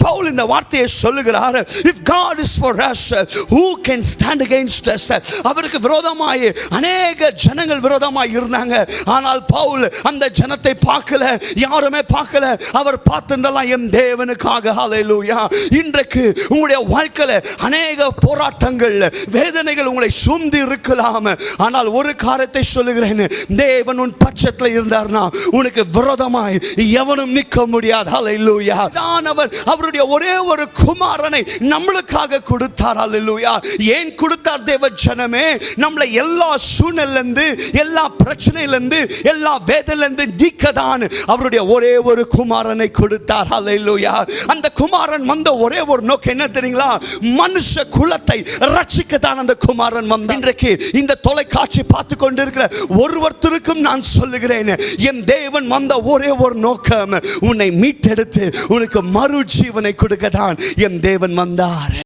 பவுல் இந்த வார்த்தையை சொல்லுகிறார். If God is for us, who can stand against us? அவருக்கு விரோதமாய் அநேக ஜனங்கள் விரோதமாய் இருந்தாங்க. ஆனால் பவுல் அந்த ஜனத்தை பார்க்கல, யாருமே பார்க்கல. அவர் பார்த்ததெல்லாம் என் தேவனுக்காக. ஹல்லேலூயா. இன்றைக்கு உங்களுடைய வாழ்க்கையில அநேக போராட்டங்கள், வேதனைகள் உங்களை சூழ்ந்து இருக்கலாம். ஆனால் ஒரு காரியத்தை சொல்லுகிறேன், தேவன் உன் பட்சத்தில் இருந்தார்னா உனக்கு விரோதமாய் எவனும் நிற்க முடியாது. ஹல்லேலூயா. அவர் அவருடைய ஒரே ஒரு குமாரனை நம்மளுக்காக கொடுத்தார். ஹல்லேலூயா. ஏன் கொடுத்தார் தேவ ஜனமே? நம்மளை எல்லா சூழ்நிலையிலிருந்து, எல்லா பிரச்சனையிலிருந்து, எல்லா வேதனையிலிருந்து நீக்கதான் அவருடைய ஒரே ஒரு குமாரனை கொடுத்தார். ஹல்லேலூயா. அந்த குமாரன் வந்த ஒரே ஒரு நோக்கம் என்ன தெரியுங்களா? மனுஷ குலத்தை ரட்சிக்கத்தான் அந்த குமாரன் வந்தார். இன்றைக்கு இந்த தொலைக்காட்சி பார்த்து கொண்டிருக்கிற ஒருவருக்கும் நான் சொல்லுகிறேன், என் தேவன் வந்த ஒரே ஒரு நோக்கம் உன்னை மீட்டெடுத்து உனக்கு மறு ஜீவனை கொடுக்கத்தான் என் தேவன் வந்தார்.